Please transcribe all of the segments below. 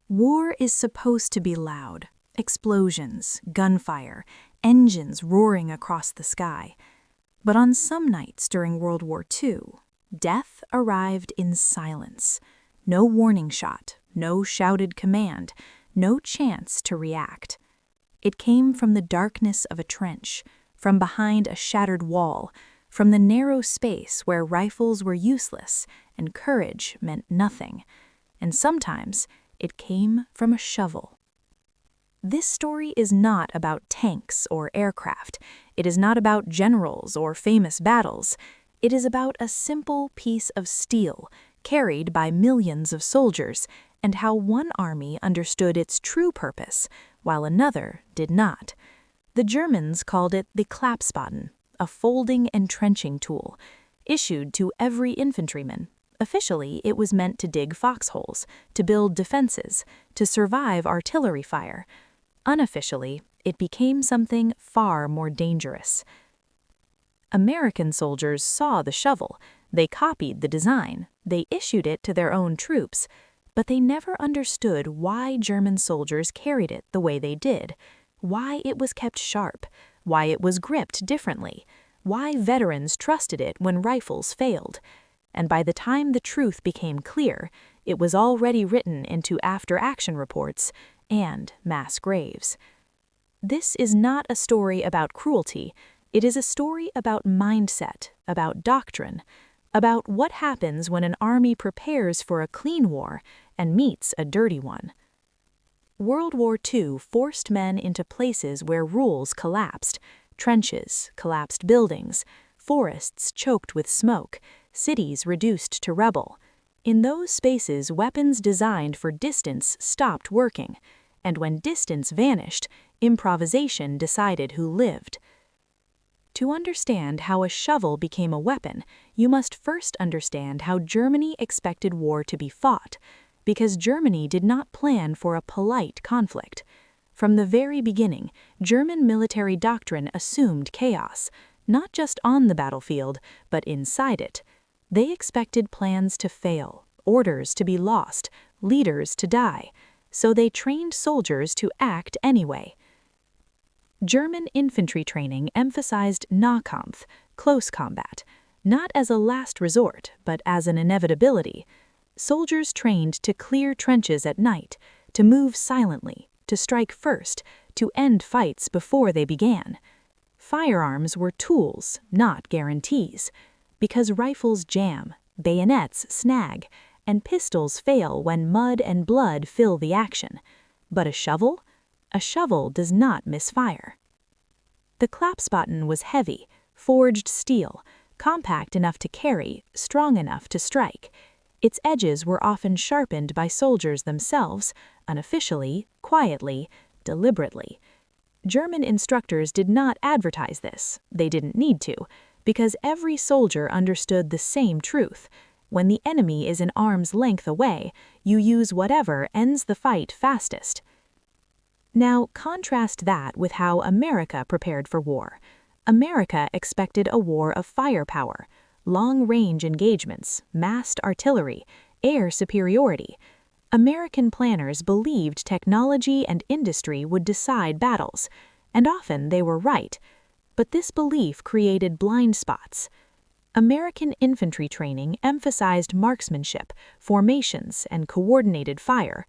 War is supposed to be loud. Explosions, gunfire, engines roaring across the sky. But on some nights during World War II, death arrived in silence. No warning shot, no shouted command, no chance to react. It came from the darkness of a trench, from behind a shattered wall, from the narrow space where rifles were useless and courage meant nothing. And sometimes it came from a shovel. This story is not about tanks or aircraft. It is not about generals or famous battles. It is about a simple piece of steel carried by millions of soldiers, and how one army understood its true purpose, while another did not. The Germans called it the Klappspaten, a folding entrenching tool, issued to every infantryman. Officially, it was meant to dig foxholes, to build defenses, to survive artillery fire. Unofficially, it became something far more dangerous. American soldiers saw the shovel, they copied the design, they issued it to their own troops, but they never understood why German soldiers carried it the way they did, why it was kept sharp, why it was gripped differently, why veterans trusted it when rifles failed. And by the time the truth became clear, it was already written into after-action reports and mass graves. This is not a story about cruelty. It is a story about mindset, about doctrine, about what happens when an army prepares for a clean war and meets a dirty one. World War II forced men into places where rules collapsed: trenches, collapsed buildings, forests choked with smoke, cities reduced to rubble. In those spaces, weapons designed for distance stopped working, and when distance vanished, improvisation decided who lived. To understand how a shovel became a weapon, you must first understand how Germany expected war to be fought, because Germany did not plan for a polite conflict. From the very beginning, German military doctrine assumed chaos, not just on the battlefield, but inside it. They expected plans to fail, orders to be lost, leaders to die, so they trained soldiers to act anyway. German infantry training emphasized Nahkampf, close combat, not as a last resort, but as an inevitability. Soldiers trained to clear trenches at night, to move silently, to strike first, to end fights before they began. Firearms were tools, not guarantees, because rifles jam, bayonets snag, and pistols fail when mud and blood fill the action. But a shovel? A shovel does not misfire. The Klappspaten was heavy, forged steel, compact enough to carry, strong enough to strike. Its edges were often sharpened by soldiers themselves, unofficially, quietly, deliberately. German instructors did not advertise this. They didn't need to, because every soldier understood the same truth. When the enemy is an arm's length away, you use whatever ends the fight fastest. Now, contrast that with how America prepared for war. America expected a war of firepower, long-range engagements, massed artillery, air superiority. American planners believed technology and industry would decide battles, and often they were right. But this belief created blind spots. American infantry training emphasized marksmanship, formations, and coordinated fire.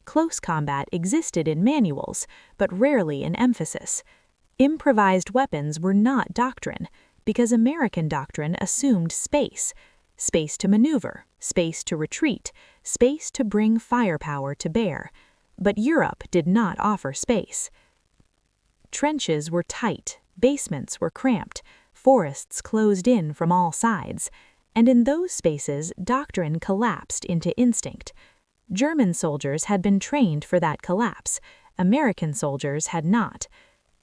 Close combat existed in manuals, but rarely in emphasis. Improvised weapons were not doctrine, because American doctrine assumed space. Space to maneuver, space to retreat, space to bring firepower to bear. But Europe did not offer space. Trenches were tight, basements were cramped, forests closed in from all sides, and in those spaces doctrine collapsed into instinct. German soldiers had been trained for that collapse, American soldiers had not.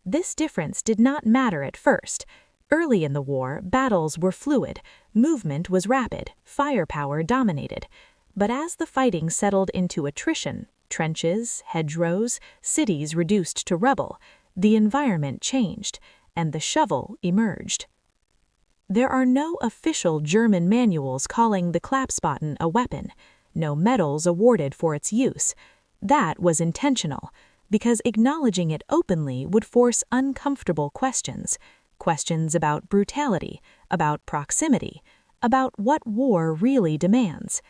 This difference did not matter at first. Early in the war, battles were fluid, movement was rapid, firepower dominated. But as the fighting settled into attrition, trenches, hedgerows, cities reduced to rubble, the environment changed, and the shovel emerged. There are no official German manuals calling the Klappspaten a weapon, no medals awarded for its use. That was intentional, because acknowledging it openly would force uncomfortable questions. Questions about brutality, about proximity, about what war really demands.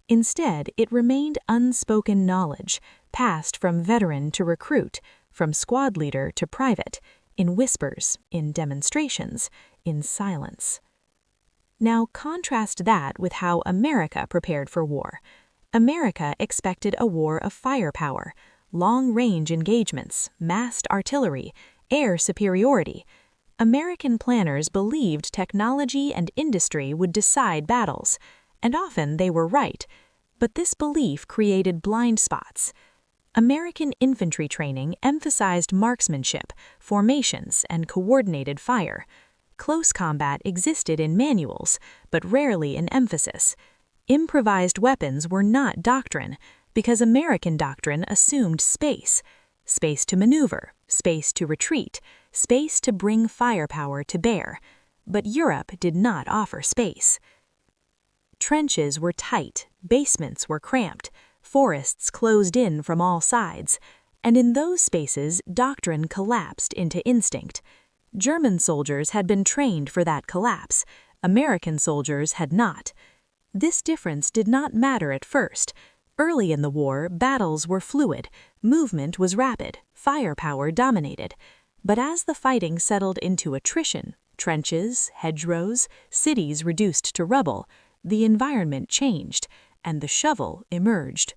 Instead, it remained unspoken knowledge, passed from veteran to recruit, from squad leader to private, in whispers, in demonstrations, in silence. Now contrast that with how America prepared for war. America expected a war of firepower, long-range engagements, massed artillery, air superiority. American planners believed technology and industry would decide battles, and often they were right, but this belief created blind spots. American infantry training emphasized marksmanship, formations, and coordinated fire. Close combat existed in manuals, but rarely in emphasis. Improvised weapons were not doctrine, because American doctrine assumed space. Space to maneuver, space to retreat, space to bring firepower to bear. But Europe did not offer space. Trenches were tight, basements were cramped, forests closed in from all sides, and in those spaces doctrine collapsed into instinct. German soldiers had been trained for that collapse, American soldiers had not. This difference did not matter at first. Early in the war, battles were fluid, movement was rapid, firepower dominated. But as the fighting settled into attrition, trenches, hedgerows, cities reduced to rubble, the environment changed, and the shovel emerged.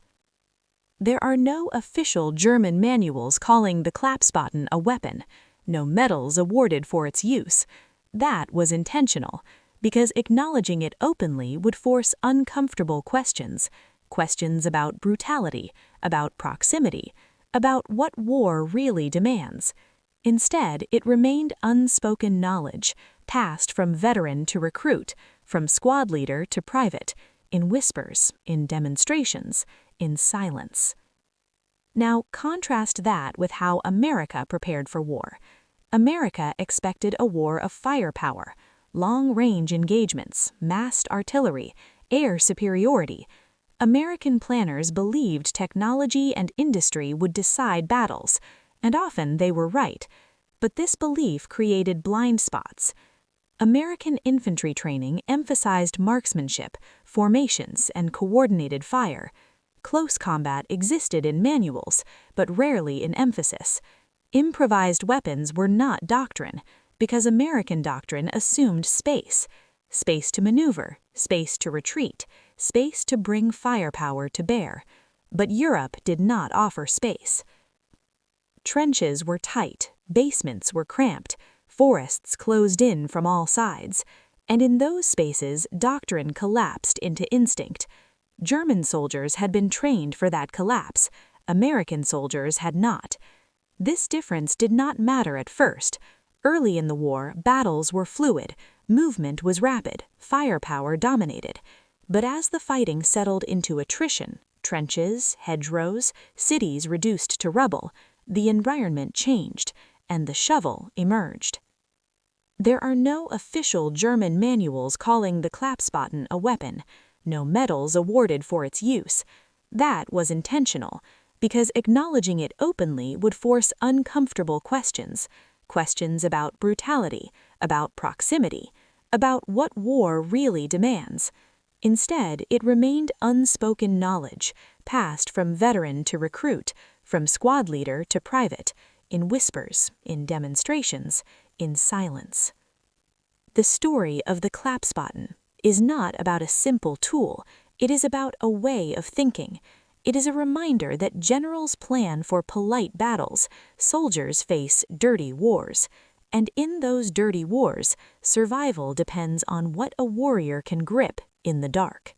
There are no official German manuals calling the Klappspaten a weapon, no medals awarded for its use. That was intentional, because acknowledging it openly would force uncomfortable questions. Questions about brutality, about proximity, about what war really demands. Instead, it remained unspoken knowledge, passed from veteran to recruit, from squad leader to private, in whispers, in demonstrations, in silence. Now contrast that with how America prepared for war. America expected a war of firepower, long-range engagements, massed artillery, air superiority. American planners believed technology and industry would decide battles, and often they were right, but this belief created blind spots. American infantry training emphasized marksmanship, formations, and coordinated fire. Close combat existed in manuals, but rarely in emphasis. Improvised weapons were not doctrine, because American doctrine assumed space. Space to maneuver, space to retreat, space to bring firepower to bear. But Europe did not offer space. Trenches were tight, basements were cramped, forests closed in from all sides, and in those spaces doctrine collapsed into instinct. German soldiers had been trained for that collapse, American soldiers had not. This difference did not matter at first. Early in the war, battles were fluid, movement was rapid, firepower dominated. But as the fighting settled into attrition, trenches, hedgerows, cities reduced to rubble, the environment changed, and the shovel emerged. There are no official German manuals calling the Klappspaten a weapon, no medals awarded for its use. That was intentional, because acknowledging it openly would force uncomfortable questions. Questions about brutality, about proximity, about what war really demands. Instead, it remained unspoken knowledge, passed from veteran to recruit, from squad leader to private, in whispers, in demonstrations, in silence. The story of the Klappspaten is not about a simple tool, it is about a way of thinking. It is a reminder that generals plan for polite battles, soldiers face dirty wars. And in those dirty wars, survival depends on what a warrior can grip in the dark.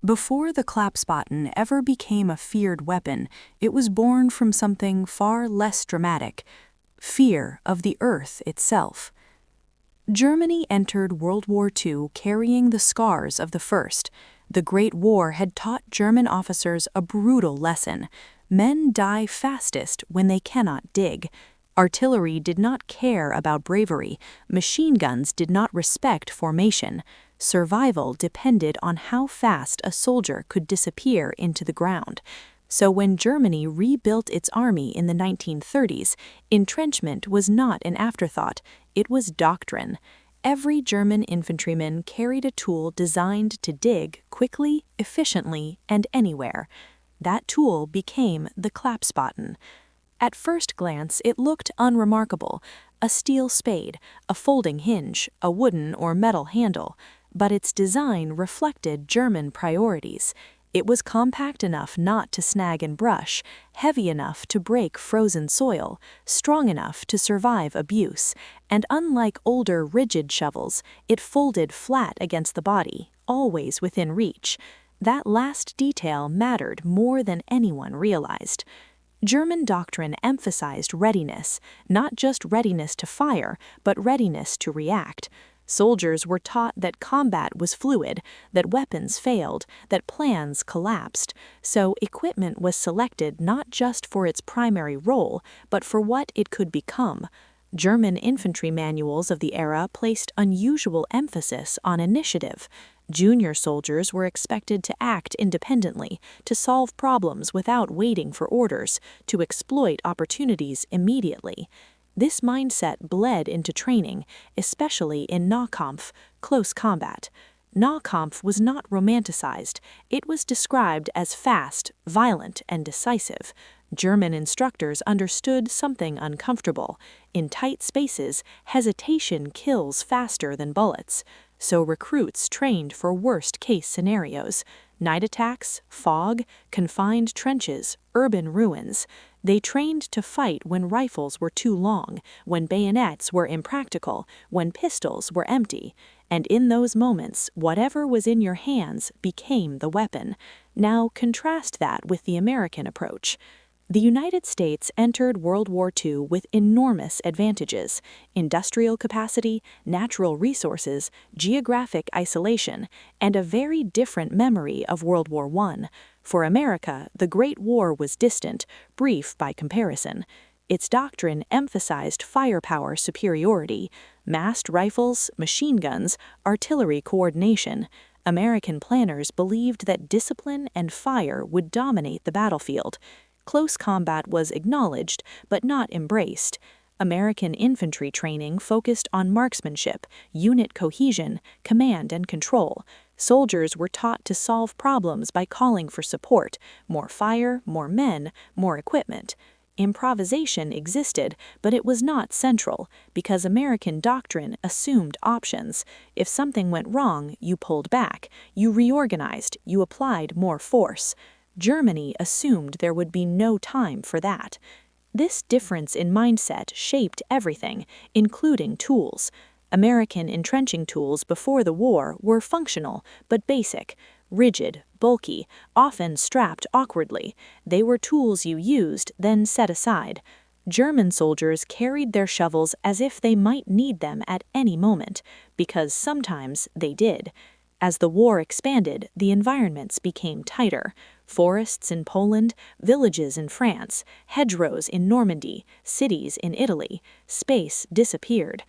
Before the Klappspaten ever became a feared weapon, it was born from something far less dramatic: fear of the earth itself. Germany entered World War II carrying the scars of the First. The Great War had taught German officers a brutal lesson. Men die fastest when they cannot dig. Artillery did not care about bravery. Machine guns did not respect formation. Survival depended on how fast a soldier could disappear into the ground. So when Germany rebuilt its army in the 1930s, entrenchment was not an afterthought, it was doctrine. Every German infantryman carried a tool designed to dig quickly, efficiently, and anywhere. That tool became the Klappspaten. At first glance, it looked unremarkable: a steel spade, a folding hinge, a wooden or metal handle. But its design reflected German priorities. It was compact enough not to snag and brush, heavy enough to break frozen soil, strong enough to survive abuse, and unlike older rigid shovels, it folded flat against the body, always within reach. That last detail mattered more than anyone realized. German doctrine emphasized readiness, not just readiness to fire, but readiness to react. Soldiers were taught that combat was fluid, that weapons failed, that plans collapsed, so equipment was selected not just for its primary role, but for what it could become. German infantry manuals of the era placed unusual emphasis on initiative. Junior soldiers were expected to act independently, to solve problems without waiting for orders, to exploit opportunities immediately. This mindset bled into training, especially in Nahkampf, close combat. Nahkampf was not romanticized. It was described as fast, violent, and decisive. German instructors understood something uncomfortable. In tight spaces, hesitation kills faster than bullets. So recruits trained for worst-case scenarios: night attacks, fog, confined trenches, urban ruins. They trained to fight when rifles were too long, when bayonets were impractical, when pistols were empty. And in those moments, whatever was in your hands became the weapon. Now contrast that with the American approach. The United States entered World War II with enormous advantages: industrial capacity, natural resources, geographic isolation, and a very different memory of World War I. For America, the Great War was distant, brief by comparison. Its doctrine emphasized firepower superiority: massed rifles, machine guns, artillery coordination. American planners believed that discipline and fire would dominate the battlefield. Close combat was acknowledged, but not embraced. American infantry training focused on marksmanship, unit cohesion, command and control. Soldiers were taught to solve problems by calling for support: more fire, more men, more equipment. Improvisation existed, but it was not central, because American doctrine assumed options. If something went wrong, you pulled back, you reorganized, you applied more force. Germany assumed there would be no time for that. This difference in mindset shaped everything, including tools. American entrenching tools before the war were functional, but basic, rigid, bulky, often strapped awkwardly. They were tools you used, then set aside. German soldiers carried their shovels as if they might need them at any moment, because sometimes they did. As the war expanded, the environments became tighter. Forests in Poland, villages in France, hedgerows in Normandy, cities in Italy. Space disappeared.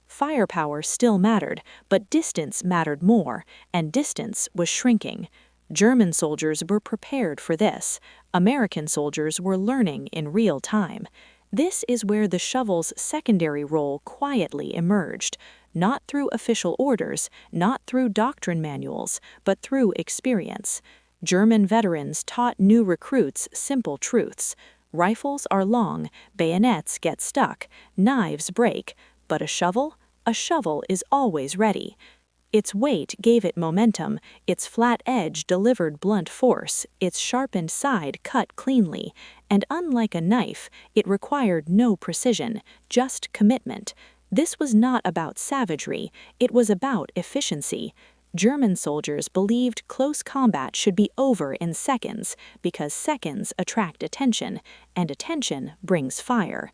Firepower still mattered, but distance mattered more, and distance was shrinking. German soldiers were prepared for this. American soldiers were learning in real time. This is where the shovel's secondary role quietly emerged, not through official orders, not through doctrine manuals, but through experience. German veterans taught new recruits simple truths: rifles are long, bayonets get stuck, knives break, but a shovel is always ready. Its weight gave it momentum, its flat edge delivered blunt force, its sharpened side cut cleanly, and unlike a knife, it required no precision, just commitment. This was not about savagery, it was about efficiency. German soldiers believed close combat should be over in seconds, because seconds attract attention, and attention brings fire.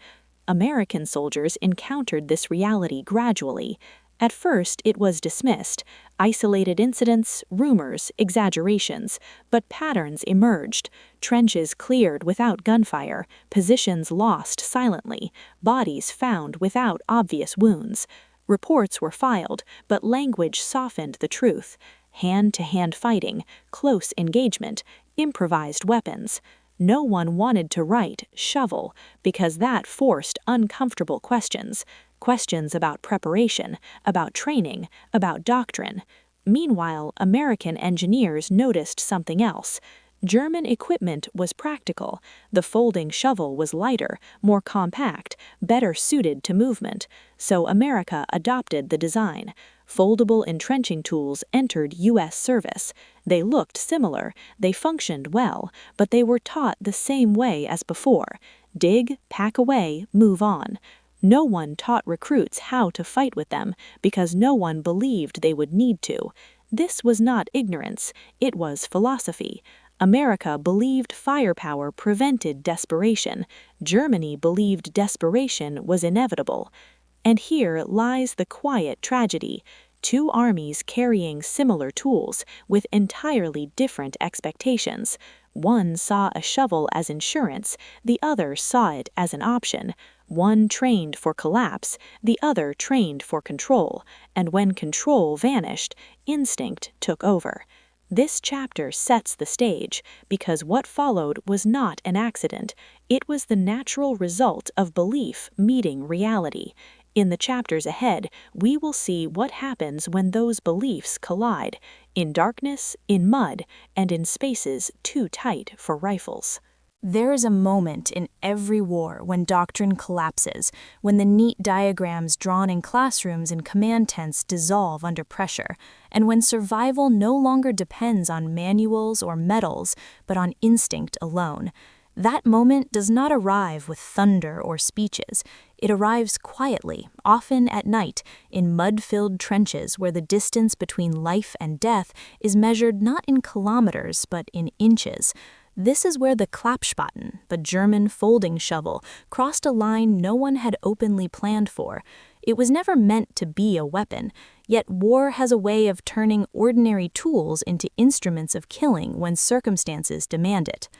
American soldiers encountered this reality gradually. At first, it was dismissed: isolated incidents, rumors, exaggerations, but patterns emerged. Trenches cleared without gunfire, positions lost silently, bodies found without obvious wounds. Reports were filed, but language softened the truth. Hand-to-hand fighting, close engagement, improvised weapons. No one wanted to write shovel because that forced uncomfortable questions. Questions about preparation, about training, about doctrine. Meanwhile, American engineers noticed something else. German equipment was practical. The folding shovel was lighter, more compact, better suited to movement. So America adopted the design. Foldable entrenching tools entered U.S. service. They looked similar, they functioned well, but they were taught the same way as before. Dig, pack away, move on. No one taught recruits how to fight with them because no one believed they would need to. This was not ignorance, it was philosophy. America believed firepower prevented desperation. Germany believed desperation was inevitable. And here lies the quiet tragedy. Two armies carrying similar tools with entirely different expectations. One saw a shovel as insurance, the other saw it as an option. One trained for collapse, the other trained for control, and when control vanished, instinct took over. This chapter sets the stage, because what followed was not an accident. It was the natural result of belief meeting reality. In the chapters ahead, we will see what happens when those beliefs collide, in darkness, in mud, and in spaces too tight for rifles. There is a moment in every war when doctrine collapses, when the neat diagrams drawn in classrooms and command tents dissolve under pressure, and when survival no longer depends on manuals or medals, but on instinct alone. That moment does not arrive with thunder or speeches. It arrives quietly, often at night, in mud-filled trenches where the distance between life and death is measured not in kilometers but in inches. This is where the Klappspaten, the German folding shovel, crossed a line no one had openly planned for. It was never meant to be a weapon, yet war has a way of turning ordinary tools into instruments of killing when circumstances demand it.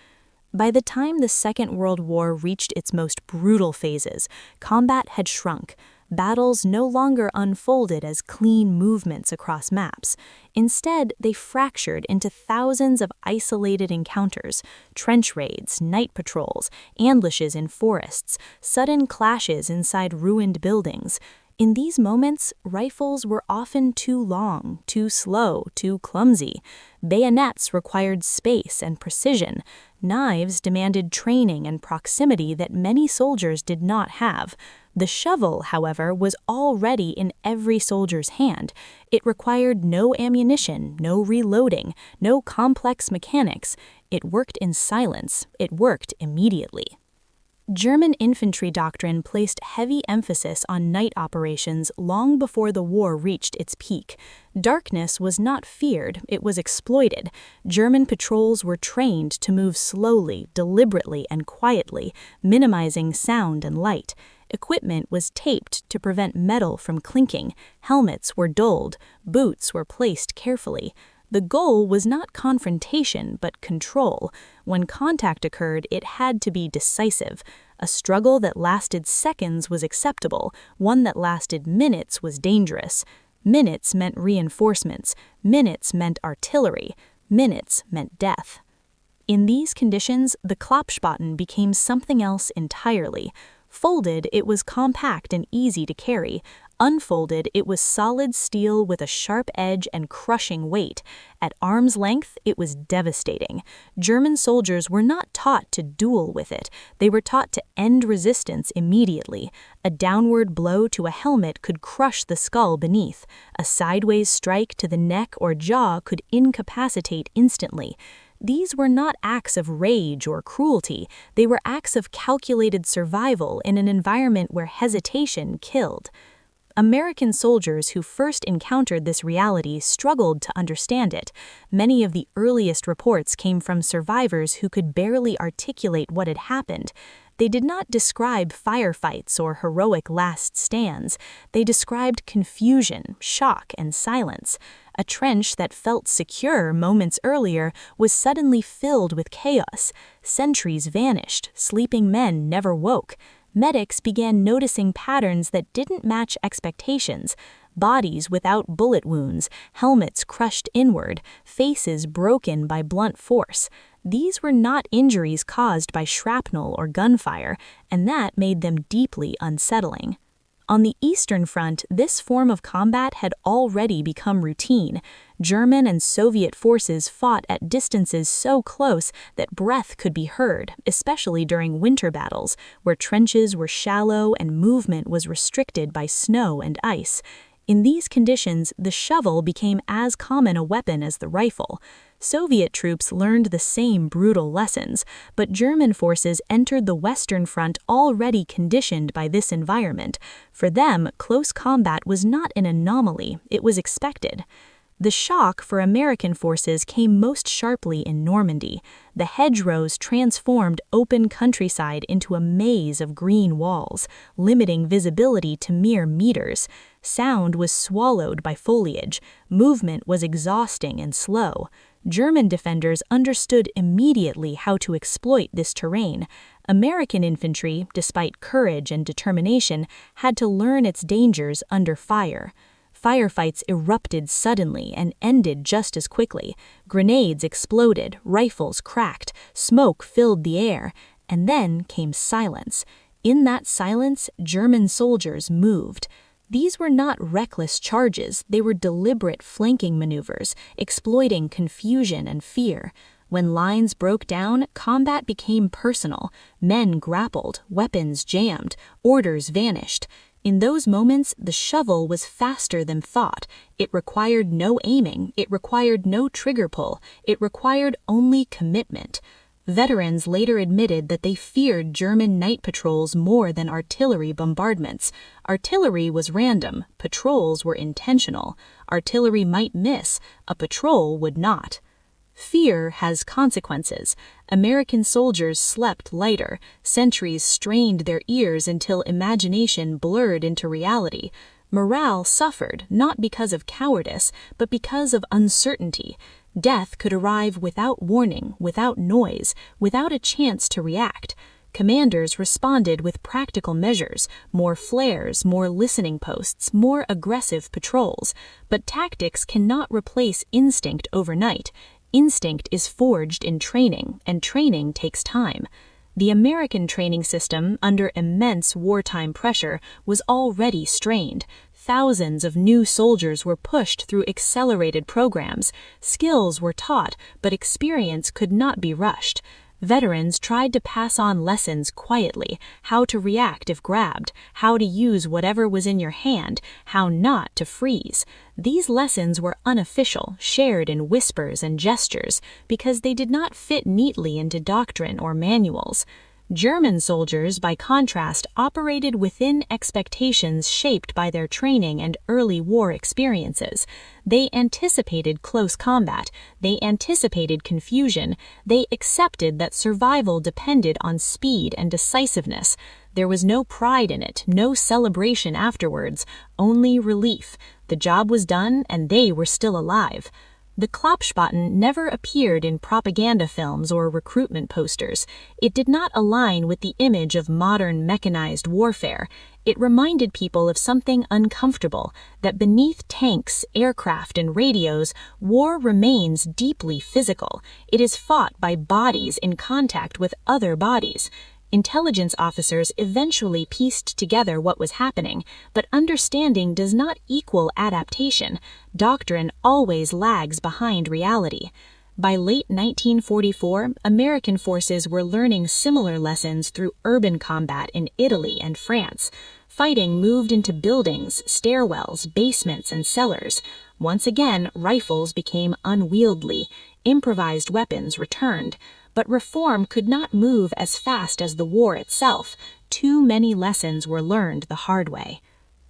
By the time the Second World War reached its most brutal phases, combat had shrunk. Battles no longer unfolded as clean movements across maps. Instead, they fractured into thousands of isolated encounters, trench raids, night patrols, ambushes in forests, sudden clashes inside ruined buildings. In these moments, rifles were often too long, too slow, too clumsy. Bayonets required space and precision. Knives demanded training and proximity that many soldiers did not have. The shovel, however, was already in every soldier's hand. It required no ammunition, no reloading, no complex mechanics. It worked in silence. It worked immediately. German infantry doctrine placed heavy emphasis on night operations long before the war reached its peak. Darkness was not feared, it was exploited. German patrols were trained to move slowly, deliberately, and quietly, minimizing sound and light. Equipment was taped to prevent metal from clinking. Helmets were dulled. Boots were placed carefully. The goal was not confrontation, but control. When contact occurred, it had to be decisive. A struggle that lasted seconds was acceptable. One that lasted minutes was dangerous. Minutes meant reinforcements. Minutes meant artillery. Minutes meant death. In these conditions, the Klappspaten became something else entirely. Folded, it was compact and easy to carry. Unfolded, it was solid steel with a sharp edge and crushing weight. At arm's length, it was devastating. German soldiers were not taught to duel with it. They were taught to end resistance immediately. A downward blow to a helmet could crush the skull beneath. A sideways strike to the neck or jaw could incapacitate instantly. These were not acts of rage or cruelty. They were acts of calculated survival in an environment where hesitation killed. American soldiers who first encountered this reality struggled to understand it. Many of the earliest reports came from survivors who could barely articulate what had happened. They did not describe firefights or heroic last stands. They described confusion, shock, and silence. A trench that felt secure moments earlier was suddenly filled with chaos. Sentries vanished, sleeping men never woke. medics began noticing patterns that didn't match expectations: bodies without bullet wounds, helmets crushed inward, faces broken by blunt force. These were not injuries caused by shrapnel or gunfire, and that made them deeply unsettling. On the Eastern Front, this form of combat had already become routine. German and Soviet forces fought at distances so close that breath could be heard, especially during winter battles, where trenches were shallow and movement was restricted by snow and ice. In these conditions, the shovel became as common a weapon as the rifle. Soviet troops learned the same brutal lessons, but German forces entered the Western Front already conditioned by this environment. For them, close combat was not an anomaly, it was expected. The shock for American forces came most sharply in Normandy. The hedgerows transformed open countryside into a maze of green walls, limiting visibility to mere meters. Sound was swallowed by foliage. Movement was exhausting and slow. German defenders understood immediately how to exploit this terrain. American infantry, despite courage and determination, had to learn its dangers under fire. Firefights erupted suddenly and ended just as quickly. Grenades exploded, rifles cracked, smoke filled the air, and then came silence. In that silence, German soldiers moved. These were not reckless charges, they were deliberate flanking maneuvers, exploiting confusion and fear. When lines broke down, combat became personal. Men grappled, weapons jammed, orders vanished. In those moments, the shovel was faster than thought. It required no aiming, it required no trigger pull, it required only commitment. Veterans later admitted that they feared German night patrols more than artillery bombardments. Artillery was random, patrols were intentional. Artillery might miss, a patrol would not. Fear has consequences. American soldiers slept lighter. Sentries strained their ears until imagination blurred into reality. Morale suffered, not because of cowardice, but because of uncertainty. Death could arrive without warning, without noise, without a chance to react. Commanders responded with practical measures, more flares, more listening posts, more aggressive patrols. But tactics cannot replace instinct overnight. Instinct is forged in training, and training takes time. The American training system, under immense wartime pressure, was already strained. Thousands of new soldiers were pushed through accelerated programs. Skills were taught, but experience could not be rushed. Veterans tried to pass on lessons quietly: how to react if grabbed, how to use whatever was in your hand, how not to freeze. These lessons were unofficial, shared in whispers and gestures, because they did not fit neatly into doctrine or manuals. German soldiers, by contrast, operated within expectations shaped by their training and early war experiences. They anticipated close combat, they anticipated confusion, they accepted that survival depended on speed and decisiveness. There was no pride in it, no celebration afterwards, only relief. The job was done and they were still alive. The Klappspaten never appeared in propaganda films or recruitment posters. It did not align with the image of modern mechanized warfare. It reminded people of something uncomfortable, that beneath tanks, aircraft, and radios, war remains deeply physical. It is fought by bodies in contact with other bodies. Intelligence officers eventually pieced together what was happening, but understanding does not equal adaptation. Doctrine always lags behind reality. By late 1944, American forces were learning similar lessons through urban combat in Italy and France. Fighting moved into buildings, stairwells, basements, and cellars. Once again, rifles became unwieldy. Improvised weapons returned. But reform could not move as fast as the war itself. Too many lessons were learned the hard way.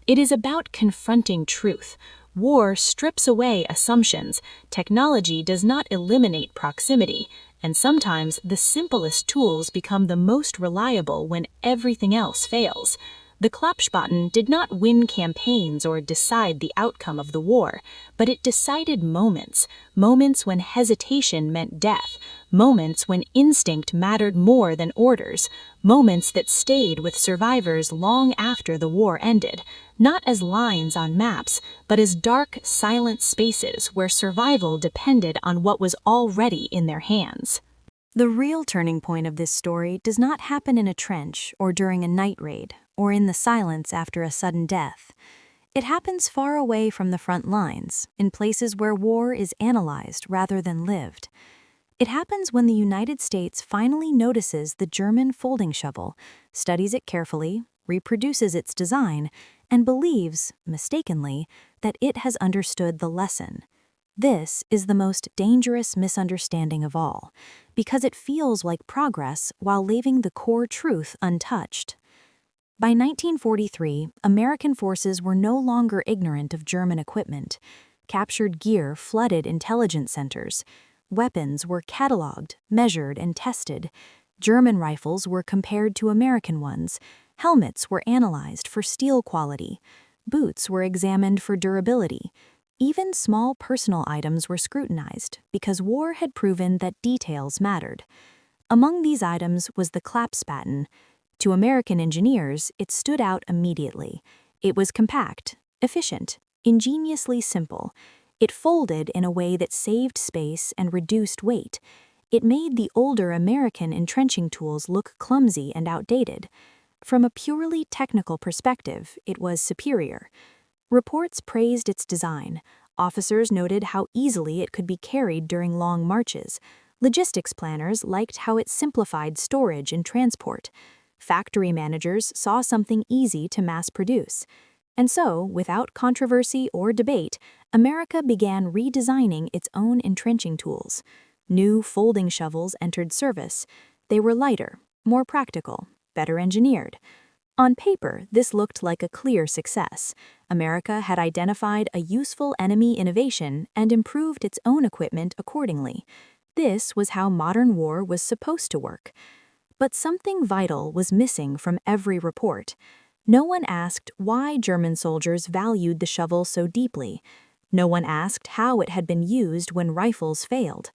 It is about confronting truth. War strips away assumptions. Technology does not eliminate proximity. And sometimes the simplest tools become the most reliable when everything else fails. The Klappspaten did not win campaigns or decide the outcome of the war, but it decided moments, moments when hesitation meant death, moments when instinct mattered more than orders, moments that stayed with survivors long after the war ended, not as lines on maps, but as dark, silent spaces where survival depended on what was already in their hands. The real turning point of this story does not happen in a trench or during a night raid or in the silence after a sudden death. It happens far away from the front lines, in places where war is analyzed rather than lived. It happens when the United States finally notices the German folding shovel, studies it carefully, reproduces its design, and believes, mistakenly, that it has understood the lesson. This is the most dangerous misunderstanding of all, because it feels like progress while leaving the core truth untouched. By 1943, American forces were no longer ignorant of German equipment. Captured gear flooded intelligence centers. Weapons were cataloged, measured, and tested. German rifles were compared to American ones. Helmets were analyzed for steel quality. Boots were examined for durability. Even small personal items were scrutinized because war had proven that details mattered. Among these items was the Klappspaten. To American engineers, it stood out immediately. It was compact, efficient, ingeniously simple. It folded in a way that saved space and reduced weight. It made the older American entrenching tools look clumsy and outdated. From a purely technical perspective, it was superior. Reports praised its design. Officers noted how easily it could be carried during long marches. Logistics planners liked how it simplified storage and transport. Factory managers saw something easy to mass produce. And so, without controversy or debate, America began redesigning its own entrenching tools. New folding shovels entered service. They were lighter, more practical, better engineered. On paper, this looked like a clear success. America had identified a useful enemy innovation and improved its own equipment accordingly. This was how modern war was supposed to work. But something vital was missing from every report. No one asked why German soldiers valued the shovel so deeply. No one asked how it had been used when rifles failed.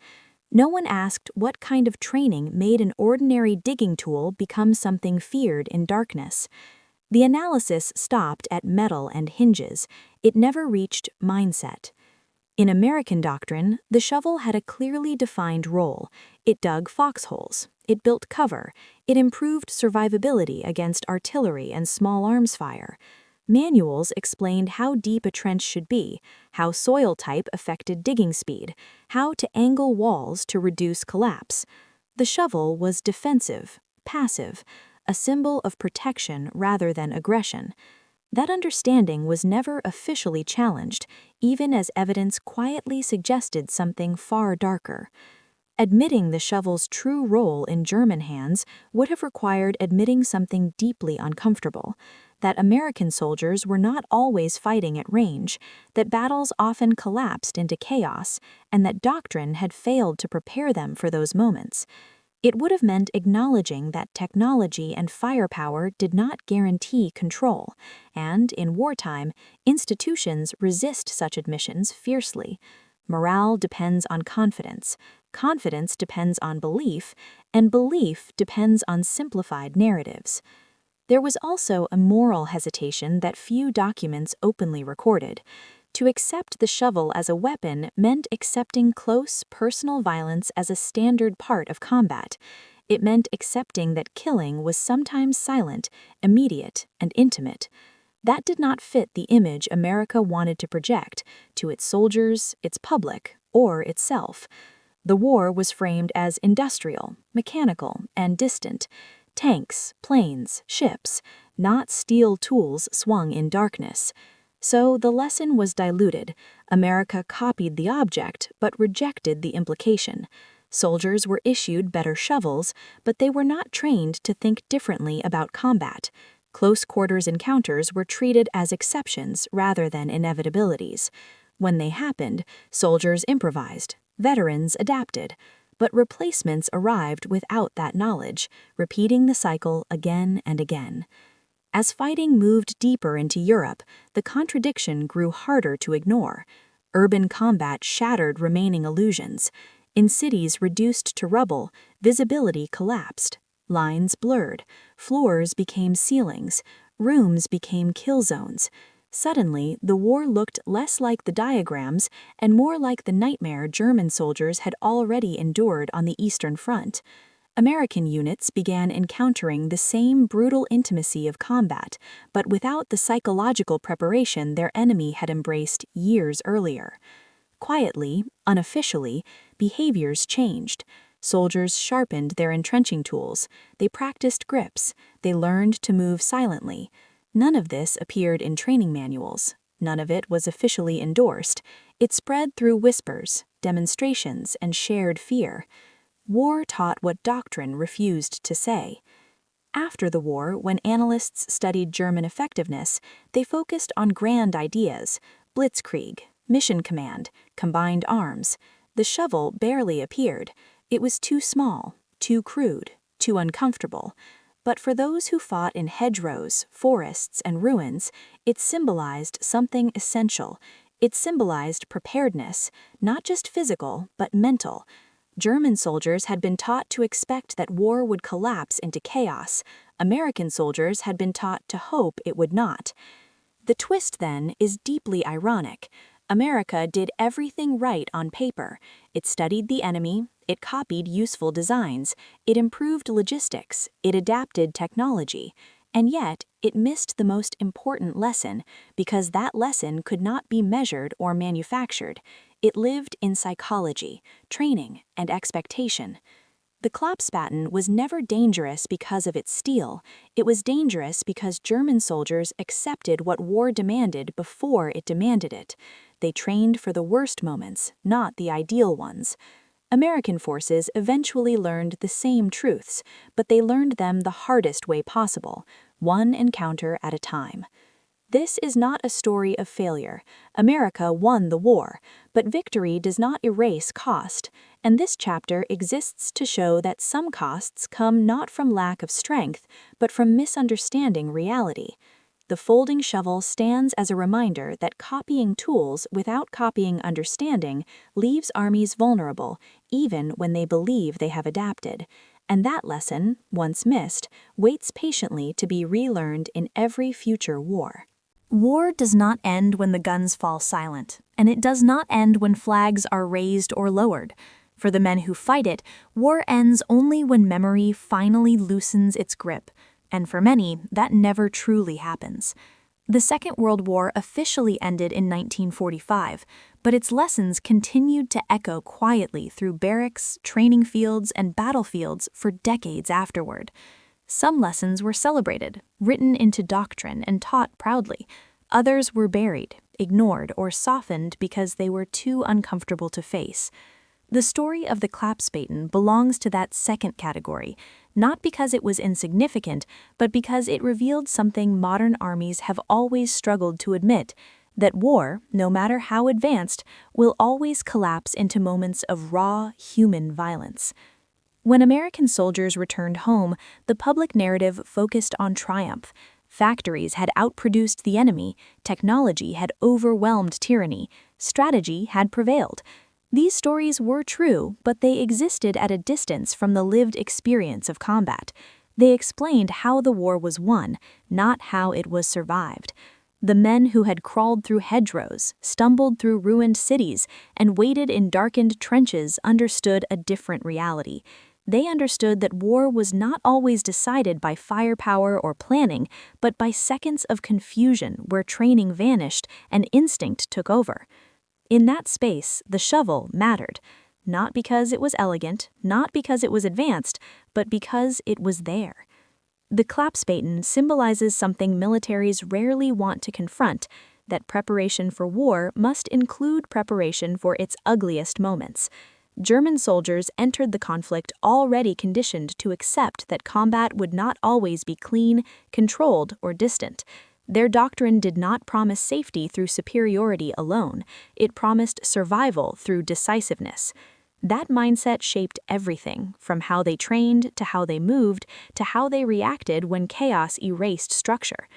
No one asked what kind of training made an ordinary digging tool become something feared in darkness. The analysis stopped at metal and hinges. It never reached mindset. In American doctrine, the shovel had a clearly defined role. It dug foxholes. It built cover. It improved survivability against artillery and small arms fire. Manuals explained how deep a trench should be, how soil type affected digging speed, how to angle walls to reduce collapse. The shovel was defensive, passive, a symbol of protection rather than aggression. That understanding was never officially challenged, even as evidence quietly suggested something far darker. Admitting the shovel's true role in German hands would have required admitting something deeply uncomfortable, that American soldiers were not always fighting at range, that battles often collapsed into chaos, and that doctrine had failed to prepare them for those moments. It would have meant acknowledging that technology and firepower did not guarantee control, and, in wartime, institutions resist such admissions fiercely. Morale depends on confidence, confidence depends on belief, and belief depends on simplified narratives. There was also a moral hesitation that few documents openly recorded. To accept the shovel as a weapon meant accepting close, personal violence as a standard part of combat. It meant accepting that killing was sometimes silent, immediate, and intimate. That did not fit the image America wanted to project to its soldiers, its public, or itself. The war was framed as industrial, mechanical, and distant. Tanks, planes, ships, not steel tools swung in darkness. So the lesson was diluted. America copied the object, but rejected the implication. Soldiers were issued better shovels, but they were not trained to think differently about combat. Close quarters encounters were treated as exceptions rather than inevitabilities. When they happened, soldiers improvised, veterans adapted, but replacements arrived without that knowledge, repeating the cycle again and again. As fighting moved deeper into Europe, the contradiction grew harder to ignore. Urban combat shattered remaining illusions. In cities reduced to rubble, visibility collapsed. Lines blurred. Floors became ceilings. Rooms became kill zones. Suddenly, the war looked less like the diagrams and more like the nightmare German soldiers had already endured on the Eastern Front. American units began encountering the same brutal intimacy of combat, but without the psychological preparation their enemy had embraced years earlier. Quietly, unofficially, behaviors changed. Soldiers sharpened their entrenching tools. They practiced grips. They learned to move silently. None of this appeared in training manuals. None of it was officially endorsed. It spread through whispers, demonstrations, and shared fear. War taught what doctrine refused to say. After the war, when analysts studied German effectiveness, they focused on grand ideas: blitzkrieg, mission command, combined arms. The shovel barely appeared. It was too small, too crude, too uncomfortable. But for those who fought in hedgerows, forests, and ruins, it symbolized something essential. It symbolized preparedness, not just physical, but mental. German soldiers had been taught to expect that war would collapse into chaos. American soldiers had been taught to hope it would not. The twist, then, is deeply ironic. America did everything right on paper. It studied the enemy, it copied useful designs, it improved logistics, it adapted technology. And yet, it missed the most important lesson, because that lesson could not be measured or manufactured. It lived in psychology, training, and expectation. The Klappspaten was never dangerous because of its steel. It was dangerous because German soldiers accepted what war demanded before it demanded it. They trained for the worst moments, not the ideal ones. American forces eventually learned the same truths, but they learned them the hardest way possible, one encounter at a time. This is not a story of failure. America won the war, but victory does not erase cost, and this chapter exists to show that some costs come not from lack of strength, but from misunderstanding reality. The folding shovel stands as a reminder that copying tools without copying understanding leaves armies vulnerable, even when they believe they have adapted. And that lesson, once missed, waits patiently to be relearned in every future war. War does not end when the guns fall silent, and it does not end when flags are raised or lowered. For the men who fight it, war ends only when memory finally loosens its grip, and for many, that never truly happens. The Second World War officially ended in 1945, but its lessons continued to echo quietly through barracks, training fields, and battlefields for decades afterward. Some lessons were celebrated, written into doctrine, and taught proudly. Others were buried, ignored, or softened because they were too uncomfortable to face. The story of the Klappspaten belongs to that second category, not because it was insignificant, but because it revealed something modern armies have always struggled to admit: that war, no matter how advanced, will always collapse into moments of raw, human violence. When American soldiers returned home, the public narrative focused on triumph. Factories had outproduced the enemy, technology had overwhelmed tyranny, strategy had prevailed. These stories were true, but they existed at a distance from the lived experience of combat. They explained how the war was won, not how it was survived. The men who had crawled through hedgerows, stumbled through ruined cities, and waited in darkened trenches understood a different reality. They understood that war was not always decided by firepower or planning, but by seconds of confusion where training vanished and instinct took over. In that space, the shovel mattered, not because it was elegant, not because it was advanced, but because it was there. The Klappspaten symbolizes something militaries rarely want to confront: that preparation for war must include preparation for its ugliest moments. German soldiers entered the conflict already conditioned to accept that combat would not always be clean, controlled, or distant. Their doctrine did not promise safety through superiority alone. It promised survival through decisiveness. That mindset shaped everything, from how they trained, to how they moved, to how they reacted when chaos erased structure.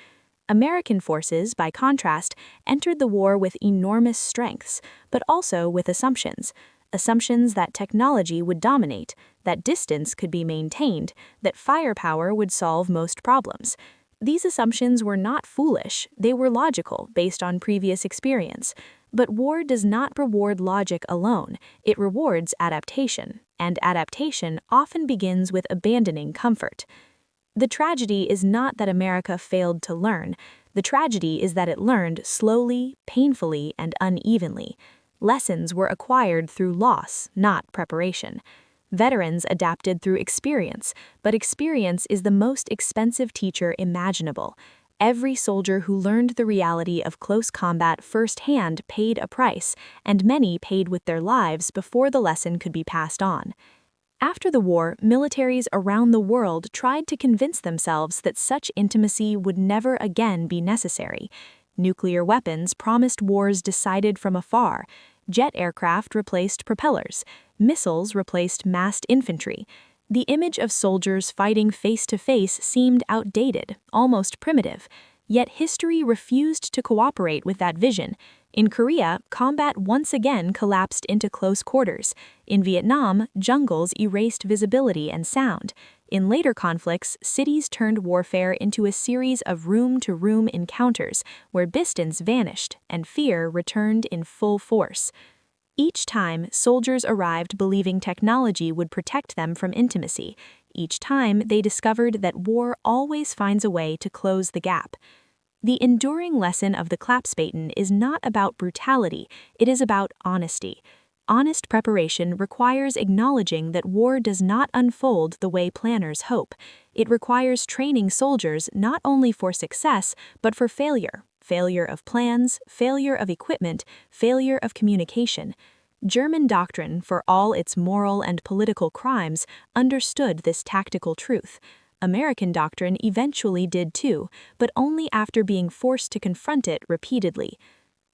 American forces, by contrast, entered the war with enormous strengths, but also with assumptions. Assumptions that technology would dominate, that distance could be maintained, that firepower would solve most problems. These assumptions were not foolish, they were logical, based on previous experience. But war does not reward logic alone, it rewards adaptation, and adaptation often begins with abandoning comfort. The tragedy is not that America failed to learn. The tragedy is that it learned slowly, painfully, and unevenly. Lessons were acquired through loss, not preparation. Veterans adapted through experience, but experience is the most expensive teacher imaginable. Every soldier who learned the reality of close combat firsthand paid a price, and many paid with their lives before the lesson could be passed on. After the war, militaries around the world tried to convince themselves that such intimacy would never again be necessary. Nuclear weapons promised wars decided from afar. Jet aircraft replaced propellers. Missiles replaced massed infantry. The image of soldiers fighting face-to-face seemed outdated, almost primitive. Yet history refused to cooperate with that vision. In Korea, combat once again collapsed into close quarters. In Vietnam, jungles erased visibility and sound. In later conflicts, cities turned warfare into a series of room-to-room encounters where distance vanished and fear returned in full force. Each time, soldiers arrived believing technology would protect them from intimacy. Each time, they discovered that war always finds a way to close the gap. The enduring lesson of the Klappspaten is not about brutality, it is about honesty. Honest preparation requires acknowledging that war does not unfold the way planners hope. It requires training soldiers not only for success, but for failure. Failure of plans, failure of equipment, failure of communication. German doctrine, for all its moral and political crimes, understood this tactical truth. American doctrine eventually did too, but only after being forced to confront it repeatedly.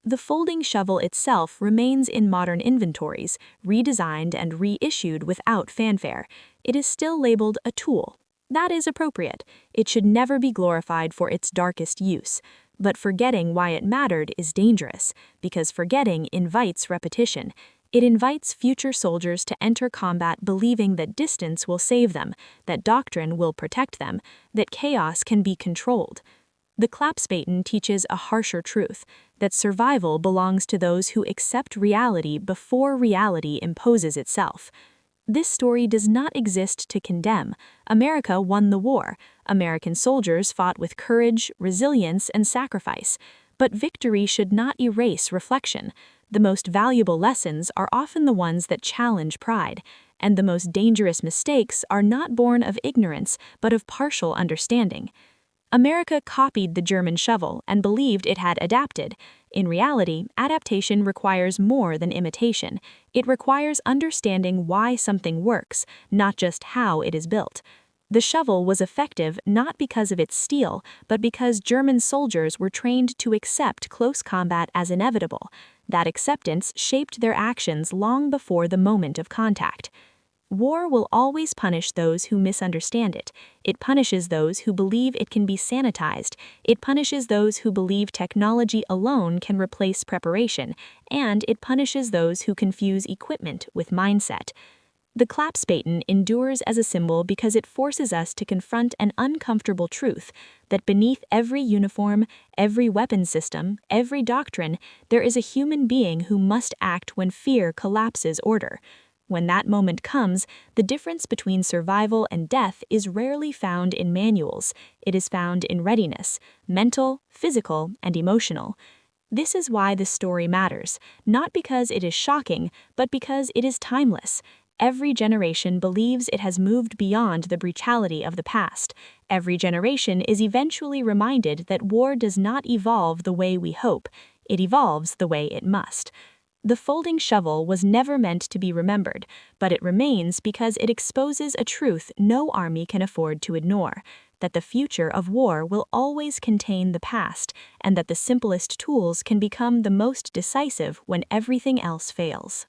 The folding shovel itself remains in modern inventories, redesigned and reissued without fanfare. It is still labeled a tool. That is appropriate. It should never be glorified for its darkest use. But forgetting why it mattered is dangerous, because forgetting invites repetition. It invites future soldiers to enter combat believing that distance will save them, that doctrine will protect them, that chaos can be controlled. The Klappspaten teaches a harsher truth, that survival belongs to those who accept reality before reality imposes itself. This story does not exist to condemn. America won the war. American soldiers fought with courage, resilience, and sacrifice. But victory should not erase reflection. The most valuable lessons are often the ones that challenge pride, and the most dangerous mistakes are not born of ignorance, but of partial understanding. America copied the German shovel and believed it had adapted. In reality, adaptation requires more than imitation. It requires understanding why something works, not just how it is built. The shovel was effective not because of its steel, but because German soldiers were trained to accept close combat as inevitable. That acceptance shaped their actions long before the moment of contact. War will always punish those who misunderstand it. It punishes those who believe it can be sanitized. It punishes those who believe technology alone can replace preparation. And it punishes those who confuse equipment with mindset. The Klappspaten endures as a symbol because it forces us to confront an uncomfortable truth, that beneath every uniform, every weapon system, every doctrine, there is a human being who must act when fear collapses order. When that moment comes, the difference between survival and death is rarely found in manuals. It is found in readiness, mental, physical, and emotional. This is why this story matters, not because it is shocking, but because it is timeless. Every generation believes it has moved beyond the brutality of the past. Every generation is eventually reminded that war does not evolve the way we hope. It evolves the way it must. The folding shovel was never meant to be remembered, but it remains because it exposes a truth no army can afford to ignore, that the future of war will always contain the past, and that the simplest tools can become the most decisive when everything else fails.